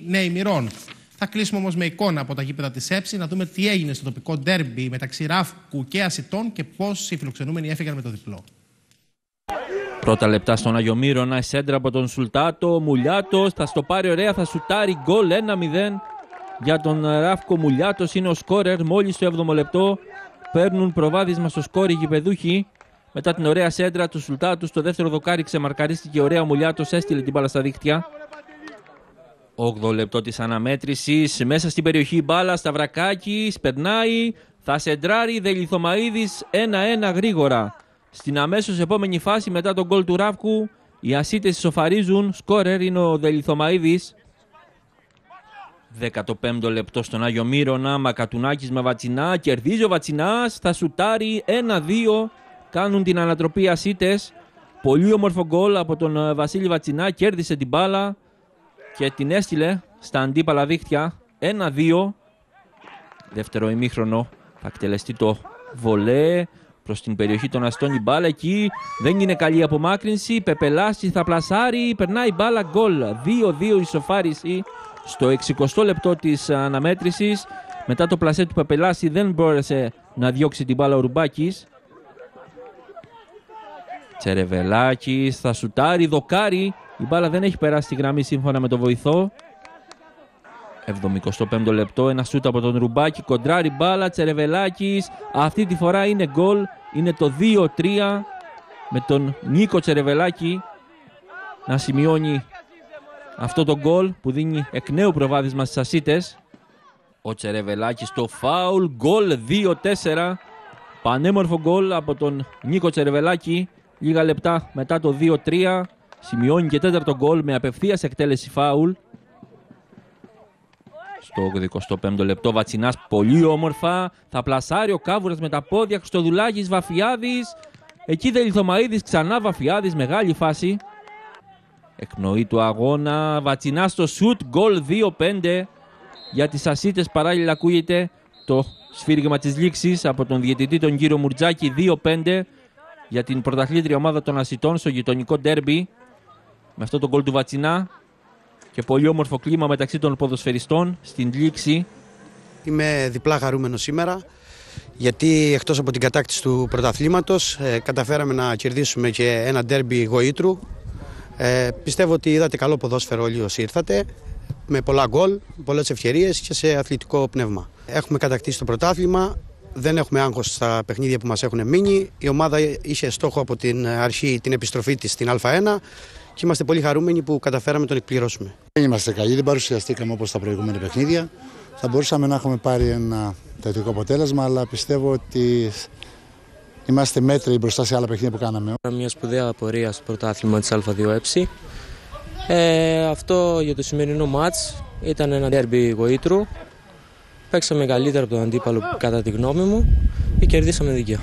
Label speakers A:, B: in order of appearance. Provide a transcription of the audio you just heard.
A: νέοι μοιρών. Θα κλείσουμε όμως με εικόνα από τα γήπεδα της ΕΨΗ να δούμε τι έγινε στο τοπικό ντέρμπι μεταξύ Ράφκου και Ασιτών και πώς οι φιλοξενούμενοι έφυγαν με το διπλό.
B: Πρώτα λεπτά στον Άγιο Μύρωνα, η σέντρα από τον Σουλτάτο. Μουλιάτος θα στο πάρει ωραία, θα σουτάρει γκολ 1-0 για τον Ράφκο. Μουλιάτος είναι ο σκόρερ. Μόλις το 7ο λεπτό παίρνουν προβάδισμα στο σκόρ οι γηπεδούχοι. Μετά την ωραία σέντρα του Σουλτάτου, στο δεύτερο δοκάρι ξεμαρκαρίστηκε ωραία. Ο Μουλιάτος έστειλε την μπάλα στα δίχτυα. 8ο λεπτό της αναμέτρησης. Μέσα στην περιοχή μπάλα, Σταυρακάκης περνάει. Θα σεντράρει Δελιθωμαΐδης 1-1 γρήγορα. Στην αμέσως επόμενη φάση μετά τον γκολ του Ράφκου, οι Ασίτες ισοφαρίζουν. Σκόρερ είναι ο Δελιθωμαΐδης. 15ο λεπτό στον Άγιο Μύρωνα. Μακατουνάκης με Βατσινά. Κερδίζει ο Βατσινάς. Θα σουτάρει 1-2. Κάνουν την ανατροπή οι Ασίτες. Πολύ όμορφο γκολ από τον Βασίλη Βατσινά. Κέρδισε την μπάλα και την έστειλε στα αντίπαλα δίχτυα. 1-2. Δεύτερο ημίχρονο. Θα εκτελεστεί το βολέ προς την περιοχή των Αστών. Η μπάλα εκεί δεν είναι καλή απομάκρυνση. Πεπελάση θα πλασάρει. Περνάει μπάλα, γκολ. 2-2 ισοφάριση στο 60ο λεπτό της αναμέτρησης. Μετά το πλασέ του Πεπελάση δεν μπόρεσε να διώξει την μπάλα ο Ρουμπάκης. Τσερεβελάκης θα σουτάρει, δοκάρει. Η μπάλα δεν έχει περάσει τη γραμμή σύμφωνα με το βοηθό. 75ο λεπτό, ένα σούτ από τον Ρουμπάκη, κοντράρει μπάλα, Τσερεβελάκης. Αυτή τη φορά είναι γκολ, είναι το 2-3 με τον Νίκο Τσερεβελάκη να σημειώνει αυτό το γκολ που δίνει εκ νέου προβάδισμα στις Ασίτες. Ο Τσερεβελάκης το φάουλ, γκολ 2-4. Πανέμορφο γκολ από τον Νίκο Τσερεβελάκη. Λίγα λεπτά μετά το 2-3 σημειώνει και τέταρτο γκολ με απευθείας εκτέλεση φάουλ. Στο 85ο λεπτό Βατσινάς πολύ όμορφα. Θα πλασάρει ο Κάβουρας με τα πόδια. Χριστοδουλάκης, Βαφιάδης. Εκεί Δελιθωμαΐδης, ξανά Βαφιάδης. Μεγάλη φάση. Εκπνοή του αγώνα. Βατσινάς στο σουτ. Γκολ 2-5 για τις Ασίτες. Παράλληλα ακούγεται το σφύριγμα της λήξης από τον διαιτητή τον κύριο Μουρτζάκη. 2-5 για την πρωταθλήτρια ομάδα των Ασιτών στο γειτονικό ντέρμπι. Με αυτό το γκολ του Βατσινά και πολύ όμορφο κλίμα μεταξύ των ποδοσφαιριστών στην λήξη.
C: Είμαι διπλά χαρούμενος σήμερα γιατί εκτός από την κατάκτηση του πρωταθλήματος καταφέραμε να κερδίσουμε και ένα ντέρμπι γοήτρου. Πιστεύω ότι είδατε καλό ποδόσφαιρο όλοι όσοι ήρθατε, με πολλά γκολ, πολλές ευκαιρίες και σε αθλητικό πνεύμα. Έχουμε κατακτήσει το πρωτάθλημα, δεν έχουμε άγχος στα παιχνίδια που μας έχουν μείνει. Η ομάδα είχε στόχο από την αρχή την επιστροφή της στην Α1 και είμαστε πολύ χαρούμενοι που καταφέραμε να τον εκπληρώσουμε.
D: Δεν είμαστε καλοί, δεν παρουσιαστήκαμε όπως τα προηγούμενα παιχνίδια. Θα μπορούσαμε να έχουμε πάρει ένα θετικό αποτέλεσμα, αλλά πιστεύω ότι είμαστε μέτροι μπροστά σε άλλα παιχνίδια που κάναμε.
E: Μια σπουδαία πορεία στο πρωτάθλημα της Α2 αυτό για το σημερινό μάτς ήταν ένα ντέρμπι γοήτρου. Παίξαμε καλύτερα από τον αντίπαλο κατά τη γνώμη μου και κερδίσαμε δίκαια.